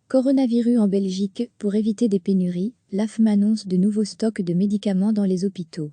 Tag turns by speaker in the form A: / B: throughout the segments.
A: Coronavirus en Belgique, pour éviter des pénuries, l'AFM annonce de nouveaux stocks de médicaments dans les hôpitaux.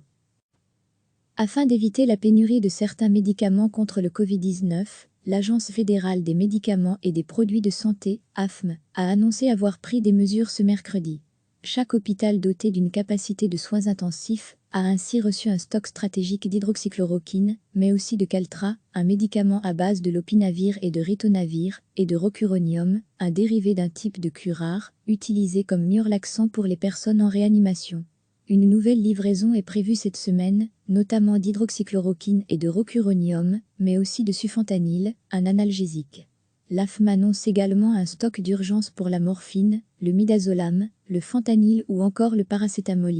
A: Afin d'éviter la pénurie de certains médicaments contre le Covid-19, l'Agence fédérale des médicaments et des produits de santé, AFM, a annoncé avoir pris des mesures ce mercredi. Chaque hôpital doté d'une capacité de soins intensifs a ainsi reçu un stock stratégique d'hydroxychloroquine, mais aussi de Caltra, un médicament à base de lopinavir et de ritonavir, et de rocuronium, un dérivé d'un type de curare, utilisé comme myorlaxant pour les personnes en réanimation. Une nouvelle livraison est prévue cette semaine, notamment d'hydroxychloroquine et de rocuronium, mais aussi de sufentanil, un analgésique. L'AFM annonce également un stock d'urgence pour la morphine, le midazolam, le fentanyl ou encore le paracétamol.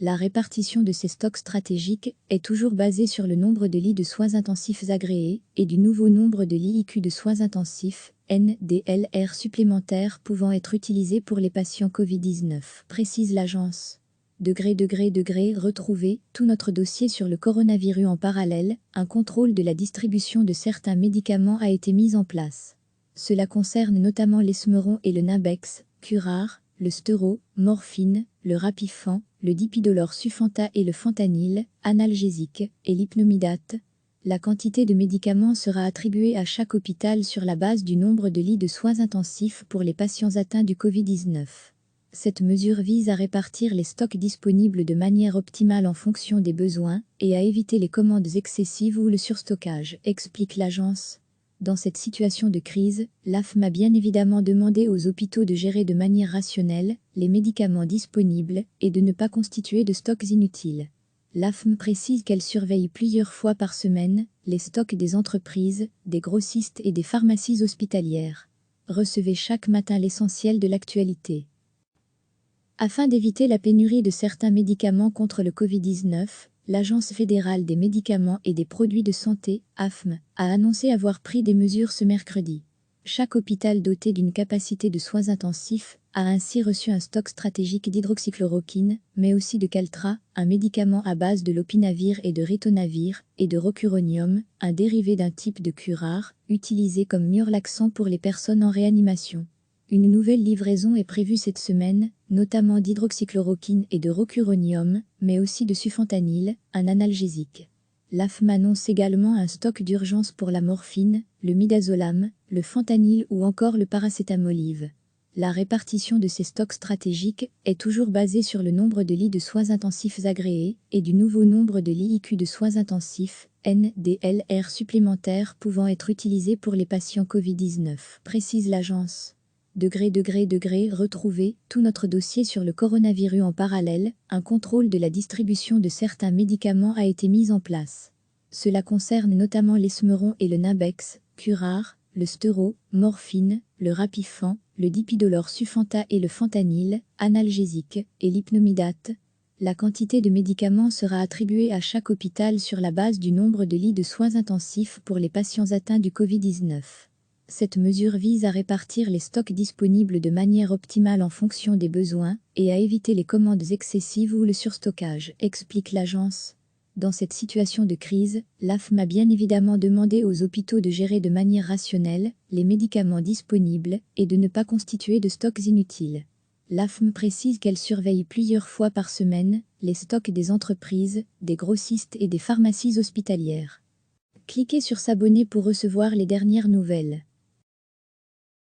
A: La répartition de ces stocks stratégiques est toujours basée sur le nombre de lits de soins intensifs agréés et du nouveau nombre de lits IQ de soins intensifs, NDLR supplémentaires pouvant être utilisés pour les patients Covid-19, précise l'agence. Retrouvez tout notre dossier sur le coronavirus en parallèle, un contrôle de la distribution de certains médicaments a été mis en place. Cela concerne notamment l'Esmeron et le Nimbex, Curare, le Stero, morphine, le Rapifan, le Dipidolor Sufenta et le fentanyl, analgésique, et l'hypnomidate. La quantité de médicaments sera attribuée à chaque hôpital sur la base du nombre de lits de soins intensifs pour les patients atteints du Covid-19. Cette mesure vise à répartir les stocks disponibles de manière optimale en fonction des besoins et à éviter les commandes excessives ou le surstockage, explique l'agence. Dans cette situation de crise, l'AFM a bien évidemment demandé aux hôpitaux de gérer de manière rationnelle les médicaments disponibles et de ne pas constituer de stocks inutiles. L'AFM précise qu'elle surveille plusieurs fois par semaine les stocks des entreprises, des grossistes et des pharmacies hospitalières. Recevez chaque matin l'essentiel de l'actualité. Afin d'éviter la pénurie de certains médicaments contre le Covid-19, l'Agence fédérale des médicaments et des produits de santé, AFM, a annoncé avoir pris des mesures ce mercredi. Chaque hôpital doté d'une capacité de soins intensifs a ainsi reçu un stock stratégique d'hydroxychloroquine, mais aussi de Caltra, un médicament à base de lopinavir et de ritonavir, et de rocuronium, un dérivé d'un type de curare, utilisé comme myorlaxant pour les personnes en réanimation. Une nouvelle livraison est prévue cette semaine, notamment d'hydroxychloroquine et de rocuronium, mais aussi de sufentanil, un analgésique. L'AFM annonce également un stock d'urgence pour la morphine, le midazolam, le fentanyl ou encore le paracétamol. La répartition de ces stocks stratégiques est toujours basée sur le nombre de lits de soins intensifs agréés et du nouveau nombre de lits IQ de soins intensifs, NDLR supplémentaires pouvant être utilisés pour les patients Covid-19, précise l'agence. Retrouvez tout notre dossier sur le coronavirus en parallèle, un contrôle de la distribution de certains médicaments a été mis en place. Cela concerne notamment l'Esmeron et le Nimbex, Curare, le Stero, morphine, le Rapifan, le Dipidolor Sufenta et le fentanyl, analgésique, et l'hypnomidate. La quantité de médicaments sera attribuée à chaque hôpital sur la base du nombre de lits de soins intensifs pour les patients atteints du Covid-19. Cette mesure vise à répartir les stocks disponibles de manière optimale en fonction des besoins et à éviter les commandes excessives ou le surstockage, explique l'agence. Dans cette situation de crise, l'AFM a bien évidemment demandé aux hôpitaux de gérer de manière rationnelle les médicaments disponibles et de ne pas constituer de stocks inutiles. L'AFM précise qu'elle surveille plusieurs fois par semaine les stocks des entreprises, des grossistes et des pharmacies hospitalières. Cliquez sur s'abonner pour recevoir les dernières nouvelles.